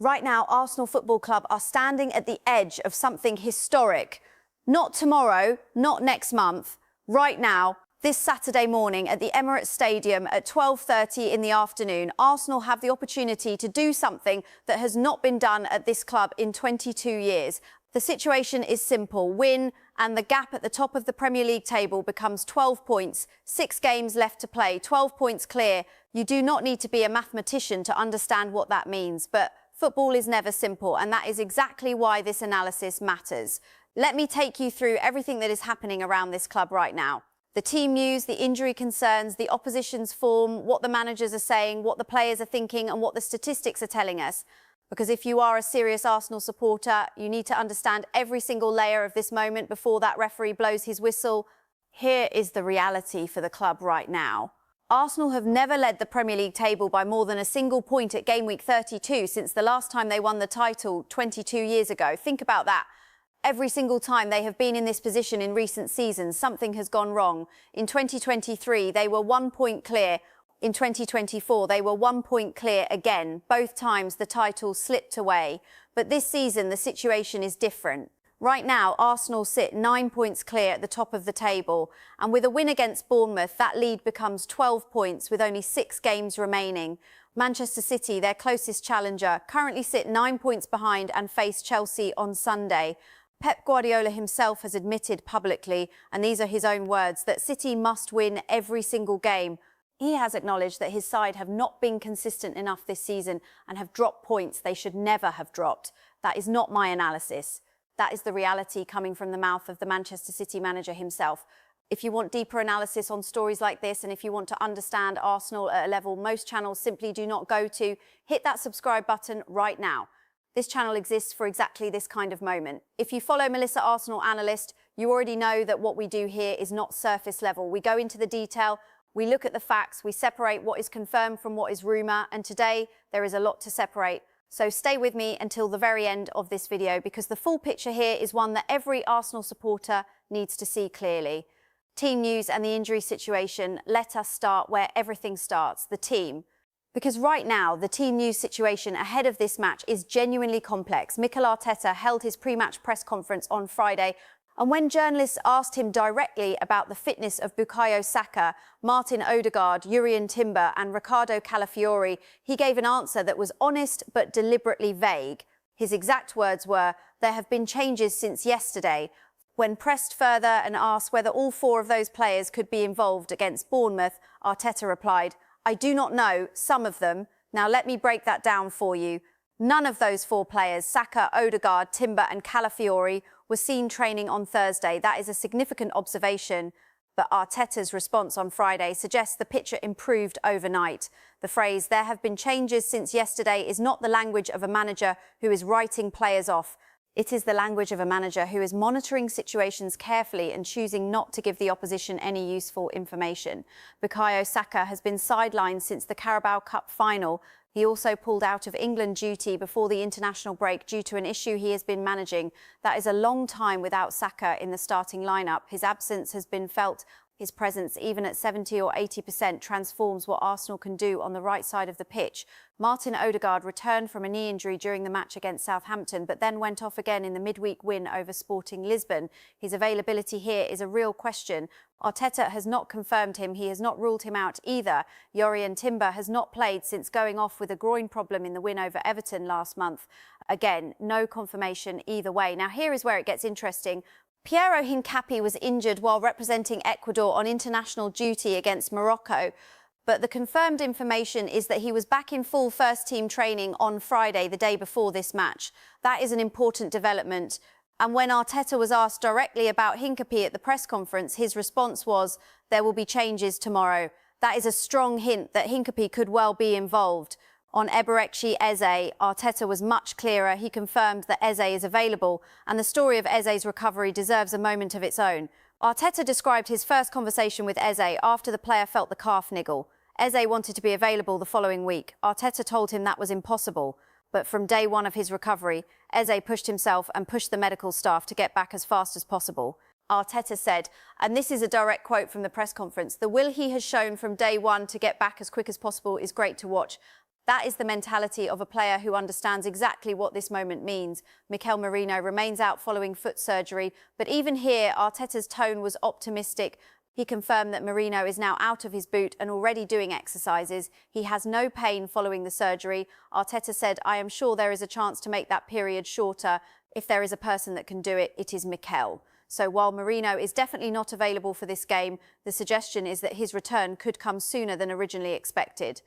Right now, Arsenal Football Club are standing at the edge of something historic. Not tomorrow, not next month. Right now, this Saturday morning at the Emirates Stadium at 12:30 in the afternoon, Arsenal have the opportunity to do something that has not been done at this club in 22 years. The situation is simple. Win, and the gap at the top of the Premier League table becomes 12 points. 6 games left to play, 12 points clear. You do not need to be a mathematician to understand what that means, but football is never simple, and that is exactly why this analysis matters. Let me take you through everything that is happening around this club right now. The team news, the injury concerns, the opposition's form, what the managers are saying, what the players are thinking, and what the statistics are telling us. Because if you are a serious Arsenal supporter, you need to understand every single layer of this moment before that referee blows his whistle. Here is the reality for the club right now. Arsenal have never led the Premier League table by more than a single point at game week 32 since the last time they won the title 22 years ago. Think about that. Every single time they have been in this position in recent seasons, something has gone wrong. In 2023, they were 1 point clear. In 2024, they were 1 point clear again. Both times the title slipped away. But this season, the situation is different. Right now, Arsenal sit 9 points clear at the top of the table. And with a win against Bournemouth, that lead becomes 12 points with only 6 games remaining. Manchester City, their closest challenger, currently sit 9 points behind and face Chelsea on Sunday. Pep Guardiola himself has admitted publicly, and these are his own words, that City must win every single game. He has acknowledged that his side have not been consistent enough this season and have dropped points they should never have dropped. That is not my analysis. That is the reality coming from the mouth of the Manchester City manager himself. If you want deeper analysis on stories like this, and if you want to understand Arsenal at a level most channels simply do not go to, hit that subscribe button right now. This channel exists for exactly this kind of moment. If you follow Melissa Arsenal Analyst, you already know that what we do here is not surface level. We go into the detail, we look at the facts, we separate what is confirmed from what is rumour, and today there is a lot to separate. So stay with me until the very end of this video, because the full picture here is one that every Arsenal supporter needs to see clearly. Team news and the injury situation. Let us start where everything starts, the team. Because right now, the team news situation ahead of this match is genuinely complex. Mikel Arteta held his pre-match press conference on Friday, and when journalists asked him directly about the fitness of Bukayo Saka, Martin Odegaard, Jurrien Timber and Riccardo Calafiori, he gave an answer that was honest but deliberately vague. His exact words were, "There have been changes since yesterday." When pressed further and asked whether all 4 of those players could be involved against Bournemouth, Arteta replied, "I do not know, some of them. Now let me break that down for you. None of those 4 players, Saka, Odegaard, Timber and Calafiori, were seen training on Thursday. That is a significant observation." But Arteta's response on Friday suggests the picture improved overnight. The phrase, "there have been changes since yesterday," is not the language of a manager who is writing players off. It is the language of a manager who is monitoring situations carefully and choosing not to give the opposition any useful information. Bukayo Saka has been sidelined since the Carabao Cup final. He also pulled out of England duty before the international break due to an issue he has been managing. That is a long time without Saka in the starting lineup. His absence has been felt. His presence, even at 70 or 80%, transforms what Arsenal can do on the right side of the pitch. Martin Odegaard returned from a knee injury during the match against Southampton, but then went off again in the midweek win over Sporting Lisbon. His availability here is a real question. Arteta has not confirmed him. He has not ruled him out either. Jurrien Timber has not played since going off with a groin problem in the win over Everton last month. Again, no confirmation either way. Now, here is where it gets interesting. Piero Hincapié was injured while representing Ecuador on international duty against Morocco, but the confirmed information is that he was back in full first-team training on Friday, the day before this match. That is an important development. And when Arteta was asked directly about Hincapié at the press conference, his response was, "There will be changes tomorrow." That is a strong hint that Hincapié could well be involved. On Eberechi Eze, Arteta was much clearer. He confirmed that Eze is available, and the story of Eze's recovery deserves a moment of its own. Arteta described his first conversation with Eze after the player felt the calf niggle. Eze wanted to be available the following week. Arteta told him that was impossible. But from day one of his recovery, Eze pushed himself and pushed the medical staff to get back as fast as possible. Arteta said, and this is a direct quote from the press conference, "The will he has shown from day one to get back as quick as possible is great to watch. That is the mentality of a player who understands exactly what this moment means. Mikel Merino remains out following foot surgery, but even here, Arteta's tone was optimistic. He confirmed that Merino is now out of his boot and already doing exercises. He has no pain following the surgery. Arteta said, "I am sure there is a chance to make that period shorter. If there is a person that can do it, it is Mikel." So while Merino is definitely not available for this game, the suggestion is that his return could come sooner than originally expected.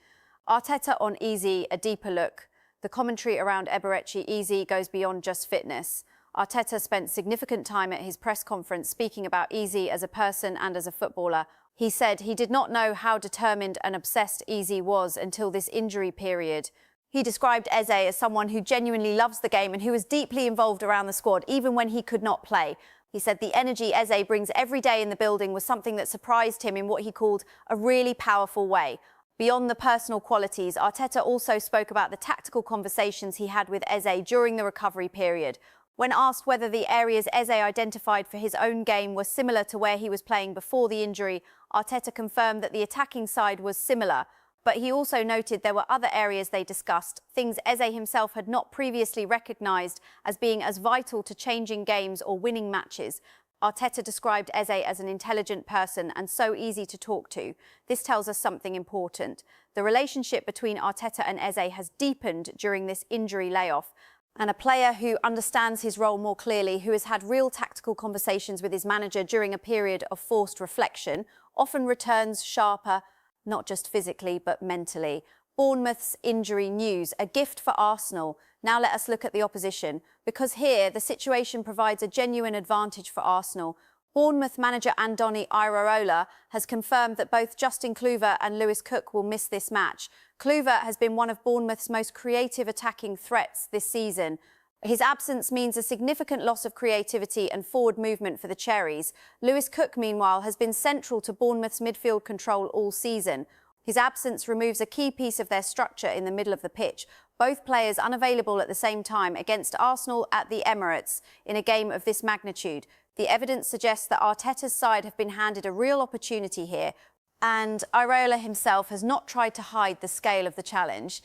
Arteta on Easy, a deeper look. The commentary around Eberechi Easy goes beyond just fitness. Arteta spent significant time at his press conference speaking about Easy as a person and as a footballer. He said he did not know how determined and obsessed Easy was until this injury period. He described Eze as someone who genuinely loves the game and who was deeply involved around the squad, even when he could not play. He said the energy Eze brings every day in the building was something that surprised him in what he called a really powerful way. Beyond the personal qualities, Arteta also spoke about the tactical conversations he had with Eze during the recovery period. When asked whether the areas Eze identified for his own game were similar to where he was playing before the injury, Arteta confirmed that the attacking side was similar. But he also noted there were other areas they discussed, things Eze himself had not previously recognised as being as vital to changing games or winning matches. Arteta described Eze as an intelligent person and so easy to talk to. This tells us something important. The relationship between Arteta and Eze has deepened during this injury layoff. And a player who understands his role more clearly, who has had real tactical conversations with his manager during a period of forced reflection, often returns sharper, not just physically, but mentally. Bournemouth's injury news, a gift for Arsenal. Now let us look at the opposition, because here the situation provides a genuine advantage for Arsenal. Bournemouth manager Andoni Iraola has confirmed that both Justin Kluivert and Lewis Cook will miss this match. Kluivert has been one of Bournemouth's most creative attacking threats this season. His absence means a significant loss of creativity and forward movement for the Cherries. Lewis Cook, meanwhile, has been central to Bournemouth's midfield control all season. His absence removes a key piece of their structure in the middle of the pitch. Both players unavailable at the same time against Arsenal at the Emirates in a game of this magnitude. The evidence suggests that Arteta's side have been handed a real opportunity here, and Iraola himself has not tried to hide the scale of the challenge.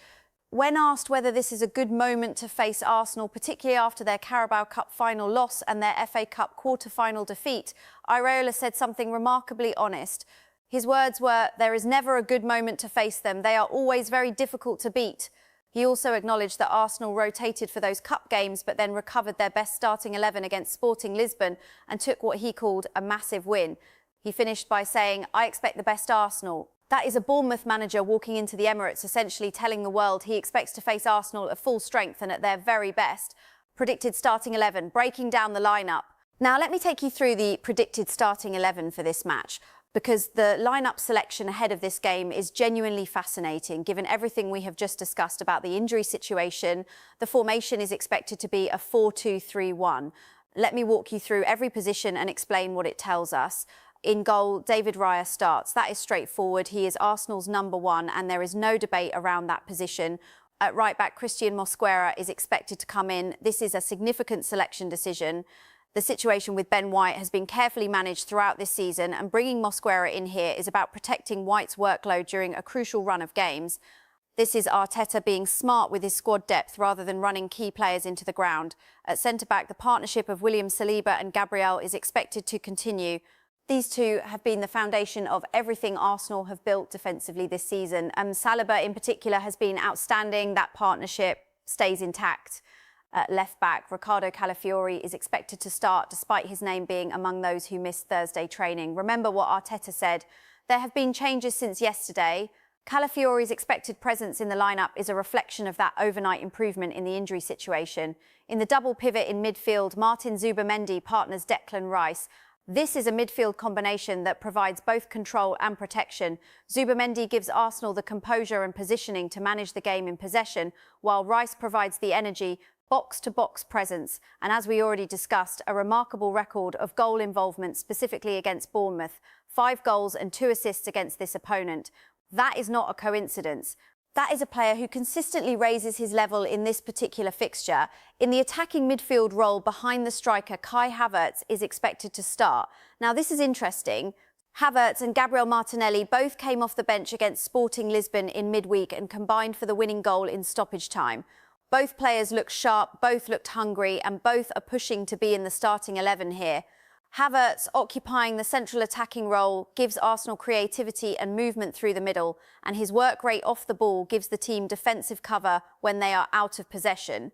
When asked whether this is a good moment to face Arsenal, particularly after their Carabao Cup final loss and their FA Cup quarter-final defeat, Iraola said something remarkably honest. His words were, "There is never a good moment to face them. They are always very difficult to beat." He also acknowledged that Arsenal rotated for those cup games but then recovered their best starting 11 against Sporting Lisbon and took what he called a massive win. He finished by saying, "I expect the best Arsenal." That is a Bournemouth manager walking into the Emirates essentially telling the world he expects to face Arsenal at full strength and at their very best. Predicted starting 11, breaking down the lineup. Now let me take you through the predicted starting 11 for this match, because the lineup selection ahead of this game is genuinely fascinating, given everything we have just discussed about the injury situation. The formation is expected to be a 4-2-3-1. Let me walk you through every position and explain what it tells us. In goal, David Raya starts. That is straightforward. He is Arsenal's #1 and there is no debate around that position. At right back, Christian Mosquera is expected to come in. This is a significant selection decision. The situation with Ben White has been carefully managed throughout this season, and bringing Mosquera in here is about protecting White's workload during a crucial run of games. This is Arteta being smart with his squad depth rather than running key players into the ground. At centre-back, the partnership of William Saliba and Gabriel is expected to continue. These two have been the foundation of everything Arsenal have built defensively this season, and Saliba in particular has been outstanding. That partnership stays intact. At left-back, Riccardo Calafiori is expected to start despite his name being among those who missed Thursday training. Remember what Arteta said. There have been changes since yesterday. Calafiori's expected presence in the lineup is a reflection of that overnight improvement in the injury situation. In the double pivot in midfield, Martin Zubimendi partners Declan Rice. This is a midfield combination that provides both control and protection. Zubimendi gives Arsenal the composure and positioning to manage the game in possession, while Rice provides the energy, box-to-box presence, and as we already discussed, a remarkable record of goal involvement specifically against Bournemouth. 5 goals and 2 assists against this opponent. That is not a coincidence. That is a player who consistently raises his level in this particular fixture. In the attacking midfield role behind the striker, Kai Havertz is expected to start. Now, this is interesting. Havertz and Gabriel Martinelli both came off the bench against Sporting Lisbon in midweek and combined for the winning goal in stoppage time. Both players looked sharp, both looked hungry, and both are pushing to be in the starting 11 here. Havertz, occupying the central attacking role, gives Arsenal creativity and movement through the middle, and his work rate off the ball gives the team defensive cover when they are out of possession.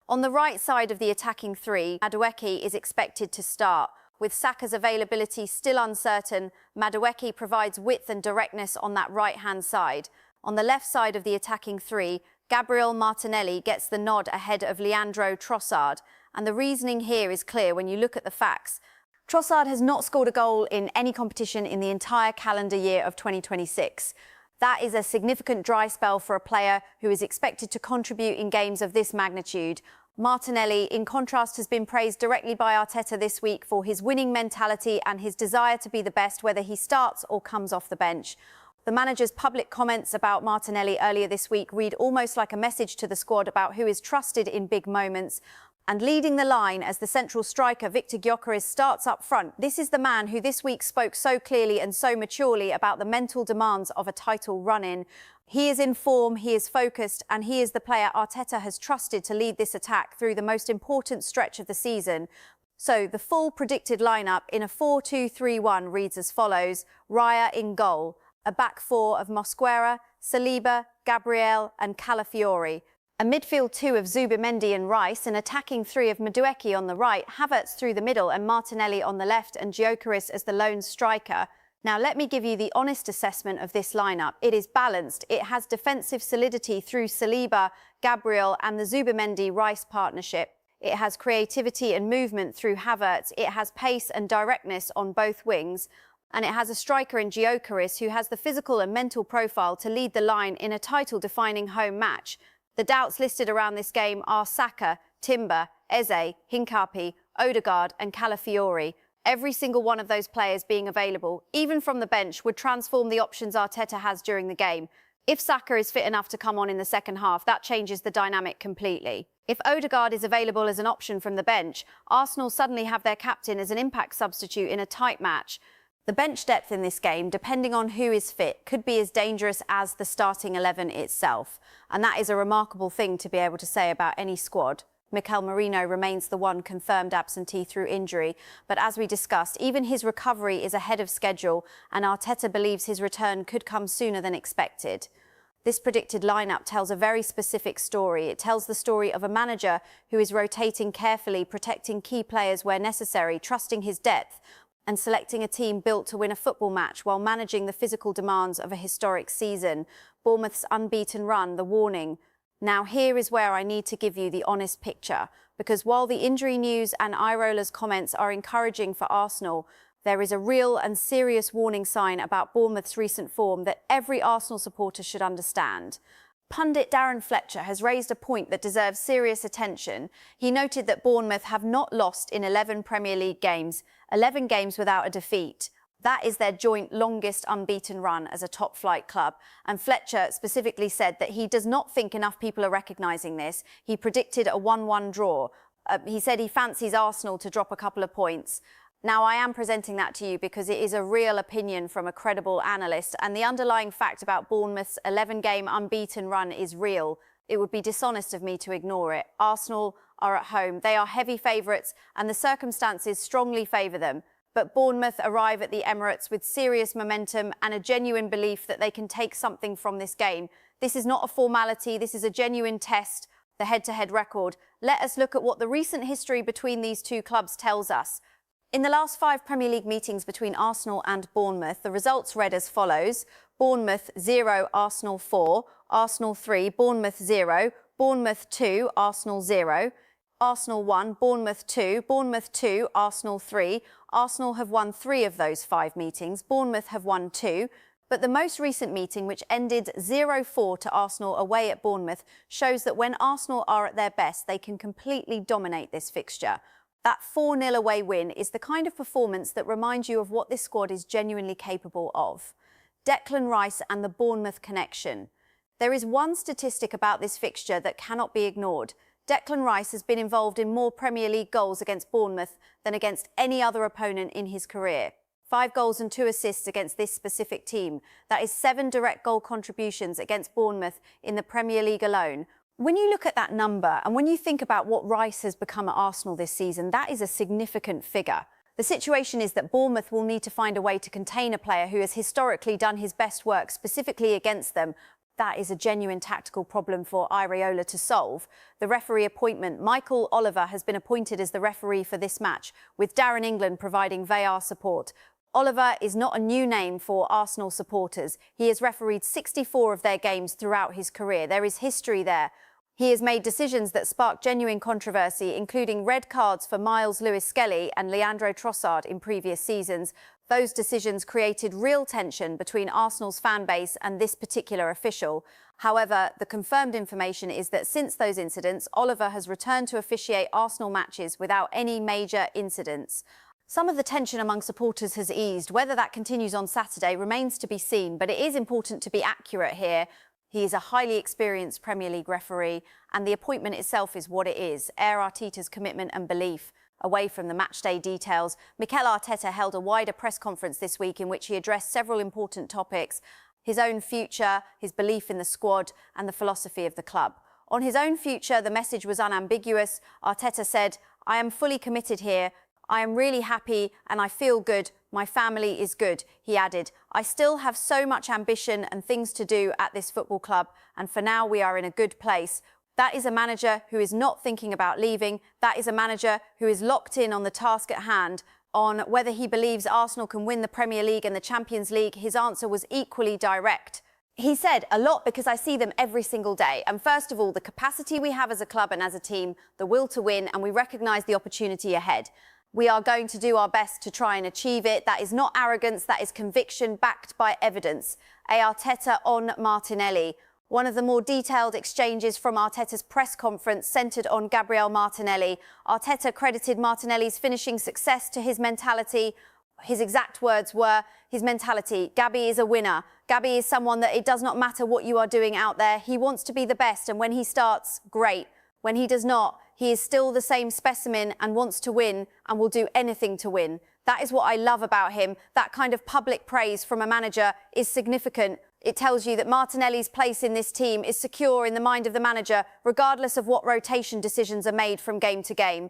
On the right side of the attacking three, Madueke is expected to start. With Saka's availability still uncertain, Madueke provides width and directness on that right-hand side. On the left side of the attacking three, Gabriel Martinelli gets the nod ahead of Leandro Trossard. And the reasoning here is clear when you look at the facts. Trossard has not scored a goal in any competition in the entire calendar year of 2026. That is a significant dry spell for a player who is expected to contribute in games of this magnitude. Martinelli, in contrast, has been praised directly by Arteta this week for his winning mentality and his desire to be the best, whether he starts or comes off the bench. The manager's public comments about Martinelli earlier this week read almost like a message to the squad about who is trusted in big moments. And leading the line as the central striker, Viktor Gyökeres, starts up front. This is the man who this week spoke so clearly and so maturely about the mental demands of a title run-in. He is in form, he is focused, and he is the player Arteta has trusted to lead this attack through the most important stretch of the season. So the full predicted lineup in a 4-2-3-1 reads as follows: Raya in goal, a back four of Mosquera, Saliba, Gabriel and Calafiori, a midfield two of Zubimendi and Rice, an attacking three of Madueke on the right, Havertz through the middle and Martinelli on the left, and Gyökeres as the lone striker. Now, let me give you the honest assessment of this lineup. It is balanced. It has defensive solidity through Saliba, Gabriel and the Zubimendi-Rice partnership. It has creativity and movement through Havertz. It has pace and directness on both wings. And it has a striker in Gyökeres who has the physical and mental profile to lead the line in a title-defining home match. The doubts listed around this game are Saka, Timber, Eze, Hincapi, Odegaard and Calafiori. Every single one of those players being available, even from the bench, would transform the options Arteta has during the game. If Saka is fit enough to come on in the second half, that changes the dynamic completely. If Odegaard is available as an option from the bench, Arsenal suddenly have their captain as an impact substitute in a tight match. The bench depth in this game, depending on who is fit, could be as dangerous as the starting 11 itself. And that is a remarkable thing to be able to say about any squad. Mikel Merino remains the one confirmed absentee through injury, but as we discussed, even his recovery is ahead of schedule and Arteta believes his return could come sooner than expected. This predicted lineup tells a very specific story. It tells the story of a manager who is rotating carefully, protecting key players where necessary, trusting his depth, and selecting a team built to win a football match while managing the physical demands of a historic season. Bournemouth's unbeaten run, the warning. Now, here is where I need to give you the honest picture, because while the injury news and Irola's comments are encouraging for Arsenal, there is a real and serious warning sign about Bournemouth's recent form that every Arsenal supporter should understand. Pundit Darren Fletcher has raised a point that deserves serious attention. He noted that Bournemouth have not lost in 11 Premier League games, 11 games without a defeat. That is their joint longest unbeaten run as a top-flight club. And Fletcher specifically said that he does not think enough people are recognising this. He predicted a 1-1 draw. He said he fancies Arsenal to drop a couple of points. Now, I am presenting that to you because it is a real opinion from a credible analyst, and the underlying fact about Bournemouth's 11-game unbeaten run is real. It would be dishonest of me to ignore it. Arsenal are at home. They are heavy favourites, and the circumstances strongly favour them. But Bournemouth arrive at the Emirates with serious momentum and a genuine belief that they can take something from this game. This is not a formality. This is a genuine test, the head-to-head record. Let us look at what the recent history between these two clubs tells us. In the last 5 Premier League meetings between Arsenal and Bournemouth, the results read as follows: Bournemouth 0, Arsenal 4, Arsenal 3, Bournemouth 0, Bournemouth 2, Arsenal 0, Arsenal 1, Bournemouth 2, Bournemouth 2, Arsenal 3. Arsenal have won 3 of those 5 meetings. Bournemouth have won 2. But the most recent meeting, which ended 0-4 to Arsenal away at Bournemouth, shows that when Arsenal are at their best, they can completely dominate this fixture. That 4-0 away win is the kind of performance that reminds you of what this squad is genuinely capable of. Declan Rice and the Bournemouth connection. There is one statistic about this fixture that cannot be ignored. Declan Rice has been involved in more Premier League goals against Bournemouth than against any other opponent in his career. 5 goals and 2 assists against this specific team. That is 7 direct goal contributions against Bournemouth in the Premier League alone. When you look at that number and when you think about what Rice has become at Arsenal this season, that is a significant figure. The situation is that Bournemouth will need to find a way to contain a player who has historically done his best work specifically against them. That is a genuine tactical problem for Areola to solve. The referee appointment, Michael Oliver has been appointed as the referee for this match, with Darren England providing VAR support. Oliver is not a new name for Arsenal supporters. He has refereed 64 of their games throughout his career. There is history there. He has made decisions that spark genuine controversy, including red cards for Miles Lewis-Skelly and Leandro Trossard in previous seasons. Those decisions created real tension between Arsenal's fan base and this particular official. However, the confirmed information is that since those incidents, Oliver has returned to officiate Arsenal matches without any major incidents. Some of the tension among supporters has eased. Whether that continues on Saturday remains to be seen, but it is important to be accurate here. He is a highly experienced Premier League referee, and the appointment itself is what it is. Arteta's commitment and belief. Away from the matchday details, Mikel Arteta held a wider press conference this week in which he addressed several important topics: his own future, his belief in the squad, and the philosophy of the club. On his own future, the message was unambiguous. Arteta said, "I am fully committed here. I am really happy and I feel good. My family is good," he added. "I still have so much ambition and things to do at this football club, and for now we are in a good place." That is a manager who is not thinking about leaving. That is a manager who is locked in on the task at hand. On whether he believes Arsenal can win the Premier League and the Champions League, his answer was equally direct. He said, "A lot because I see them every single day. And first of all, the capacity we have as a club and as a team, the will to win, and we recognise the opportunity ahead. We are going to do our best to try and achieve it. That is not arrogance, that is conviction backed by evidence." Arteta on Martinelli. One of the more detailed exchanges from Arteta's press conference centred on Gabriel Martinelli. Arteta credited Martinelli's finishing success to his mentality. His exact words were, his mentality: "Gabby is a winner. Gabby is someone that it does not matter what you are doing out there. He wants to be the best, and when he starts, great. When he does not, he is still the same specimen and wants to win and will do anything to win." That is what I love about him. That kind of public praise from a manager is significant. It tells you that Martinelli's place in this team is secure in the mind of the manager, regardless of what rotation decisions are made from game to game.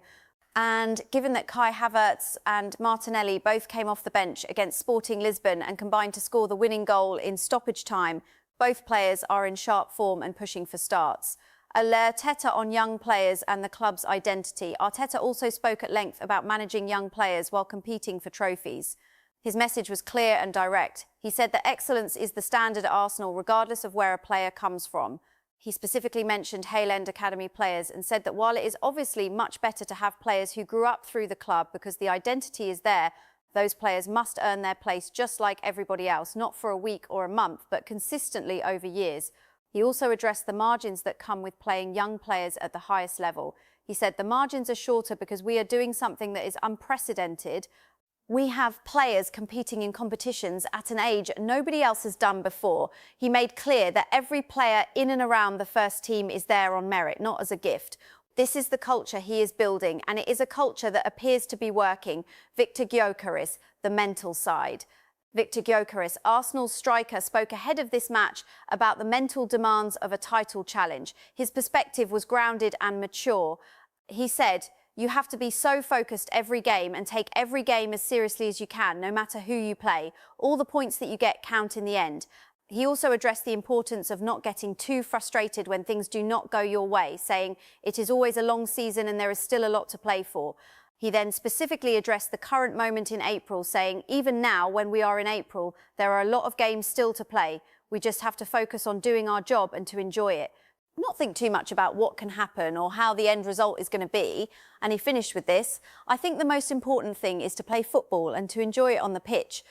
And given that Kai Havertz and Martinelli both came off the bench against Sporting Lisbon and combined to score the winning goal in stoppage time, both players are in sharp form and pushing for starts. Arteta on young players and the club's identity. Arteta also spoke at length about managing young players while competing for trophies. His message was clear and direct. He said that excellence is the standard at Arsenal, regardless of where a player comes from. He specifically mentioned Hale End Academy players and said that while it is obviously much better to have players who grew up through the club because the identity is there, those players must earn their place just like everybody else, not for a week or a month, but consistently over years. He also addressed the margins that come with playing young players at the highest level. He said the margins are shorter because we are doing something that is unprecedented. We have players competing in competitions at an age nobody else has done before. He made clear that every player in and around the first team is there on merit, not as a gift. This is the culture he is building, and it is a culture that appears to be working. Viktor Gyökeres, the mental side. Viktor Gyökeres, Arsenal's striker, spoke ahead of this match about the mental demands of a title challenge. His perspective was grounded and mature. He said, "You have to be so focused every game and take every game as seriously as you can, no matter who you play. All the points that you get count in the end." He also addressed the importance of not getting too frustrated when things do not go your way, saying it is always a long season and there is still a lot to play for. He then specifically addressed the current moment in April, saying, "Even now, when we are in April, there are a lot of games still to play. We just have to focus on doing our job and to enjoy it. Not think too much about what can happen or how the end result is going to be." And he finished with this: "I think the most important thing is to play football and to enjoy it on the pitch."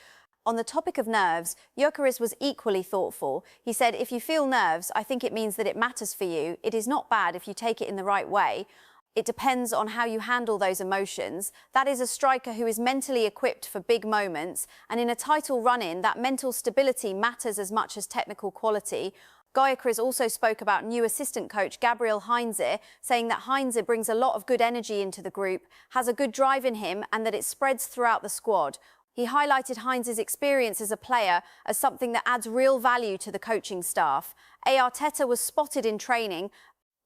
On the topic of nerves, Gyökeres was equally thoughtful. He said, "If you feel nerves, I think it means that it matters for you. It is not bad if you take it in the right way. It depends on how you handle those emotions. That is a striker who is mentally equipped for big moments, and in a title run-in, that mental stability matters as much as technical quality." Gyökeres also spoke about new assistant coach Gabriel Heinze, saying that Heinze brings a lot of good energy into the group, has a good drive in him, and that it spreads throughout the squad. He highlighted Heinz's experience as a player as something that adds real value to the coaching staff. Arteta was spotted in training.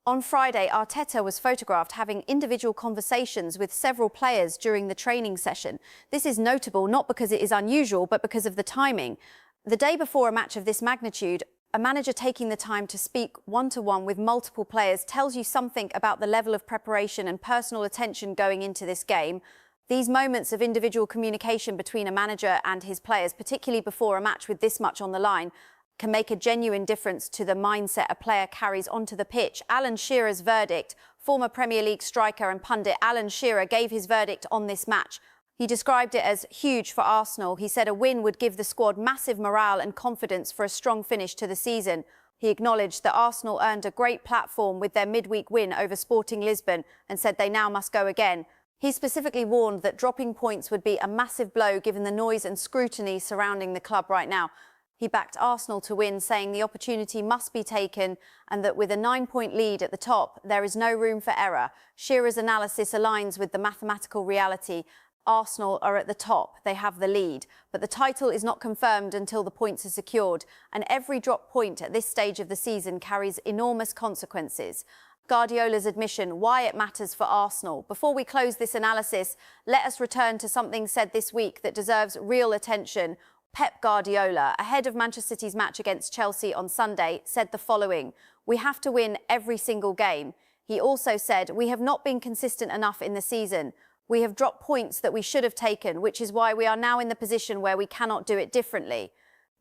On Friday, Arteta was photographed having individual conversations with several players during the training session. This is notable not because it is unusual, but because of the timing. The day before a match of this magnitude, a manager taking the time to speak one-to-one with multiple players tells you something about the level of preparation and personal attention going into this game. These moments of individual communication between a manager and his players, particularly before a match with this much on the line, can make a genuine difference to the mindset a player carries onto the pitch. Alan Shearer's verdict. Former Premier League striker and pundit Alan Shearer gave his verdict on this match. He described it as huge for Arsenal. He said a win would give the squad massive morale and confidence for a strong finish to the season. He acknowledged that Arsenal earned a great platform with their midweek win over Sporting Lisbon and said they now must go again. He specifically warned that dropping points would be a massive blow given the noise and scrutiny surrounding the club right now. He backed Arsenal to win, saying the opportunity must be taken and that with a 9-point lead at the top, there is no room for error. Shearer's analysis aligns with the mathematical reality. Arsenal are at the top, they have the lead, but the title is not confirmed until the points are secured, and every drop point at this stage of the season carries enormous consequences. Guardiola's admission, why it matters for Arsenal. Before we close this analysis, let us return to something said this week that deserves real attention. Pep Guardiola, ahead of Manchester City's match against Chelsea on Sunday, said the following: "We have to win every single game." He also said, "We have not been consistent enough in the season. We have dropped points that we should have taken, which is why we are now in the position where we cannot do it differently."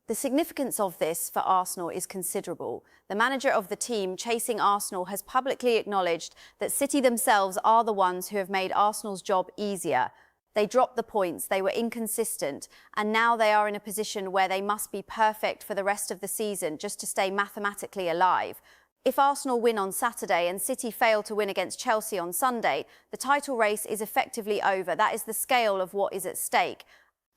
The significance of this for Arsenal is considerable. The manager of the team chasing Arsenal has publicly acknowledged that City themselves are the ones who have made Arsenal's job easier. They dropped the points, they were inconsistent, and now they are in a position where they must be perfect for the rest of the season just to stay mathematically alive. If Arsenal win on Saturday and City fail to win against Chelsea on Sunday, the title race is effectively over. That is the scale of what is at stake.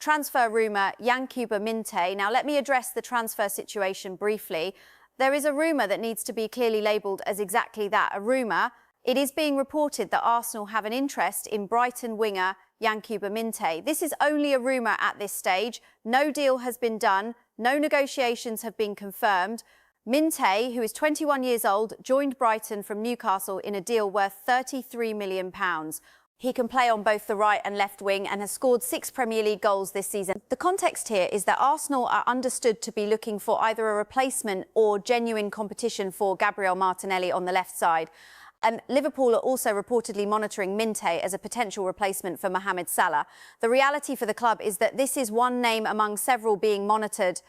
Transfer rumour, Yankuba Minteh. Now let me address the transfer situation briefly. There is a rumour that needs to be clearly labelled as exactly that, a rumour. It is being reported that Arsenal have an interest in Brighton winger Yankuba Minteh. This is only a rumour at this stage. No deal has been done. No negotiations have been confirmed. Minteh, who is 21 years old, joined Brighton from Newcastle in a deal worth £33 million. He can play on both the right and left wing and has scored 6 Premier League goals this season. The context here is that Arsenal are understood to be looking for either a replacement or genuine competition for Gabriel Martinelli on the left side. Liverpool are also reportedly monitoring Minteh as a potential replacement for Mohamed Salah. The reality for the club is that this is one name among several being monitored.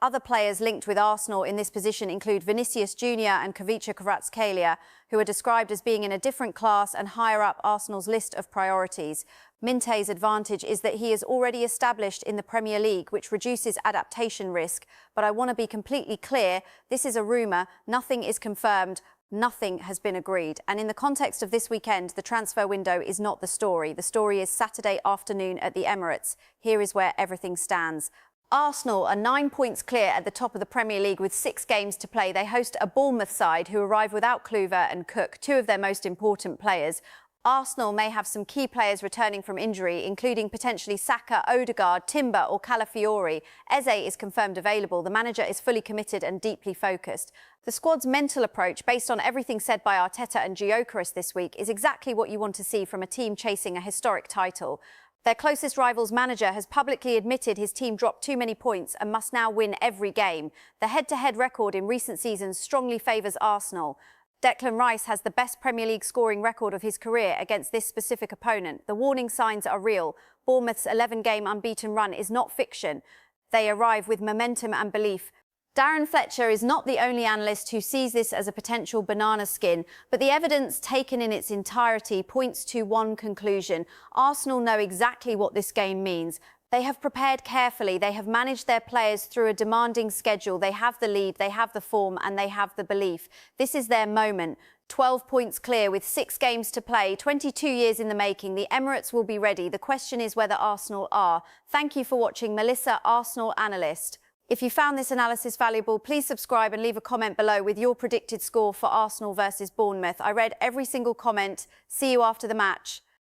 Other players linked with Arsenal in this position include Vinicius Jr. and Kvicha Kvaratskhelia, who are described as being in a different class and higher up Arsenal's list of priorities. Minteh's advantage is that he is already established in the Premier League, which reduces adaptation risk. But I want to be completely clear, this is a rumour, nothing is confirmed, nothing has been agreed. And in the context of this weekend, the transfer window is not the story. The story is Saturday afternoon at the Emirates. Here is where everything stands. Arsenal are 9 points clear at the top of the Premier League with 6 games to play. They host a Bournemouth side who arrive without Kluivert and Cook, 2 of their most important players. Arsenal may have some key players returning from injury, including potentially Saka, Odegaard, Timber or Calafiori. Eze is confirmed available. The manager is fully committed and deeply focused. The squad's mental approach, based on everything said by Arteta and Gyökeres this week, is exactly what you want to see from a team chasing a historic title. Their closest rival's manager has publicly admitted his team dropped too many points and must now win every game. The head-to-head record in recent seasons strongly favours Arsenal. Declan Rice has the best Premier League scoring record of his career against this specific opponent. The warning signs are real. Bournemouth's 11-game unbeaten run is not fiction. They arrive with momentum and belief. Darren Fletcher is not the only analyst who sees this as a potential banana skin, but the evidence taken in its entirety points to one conclusion. Arsenal know exactly what this game means. They have prepared carefully, they have managed their players through a demanding schedule, they have the lead, they have the form and they have the belief. This is their moment. 12 points clear with 6 games to play, 22 years in the making. The Emirates will be ready. The question is whether Arsenal are. Thank you for watching. Melissa, Arsenal analyst. If you found this analysis valuable, please subscribe and leave a comment below with your predicted score for Arsenal versus Bournemouth. I read every single comment. See you after the match.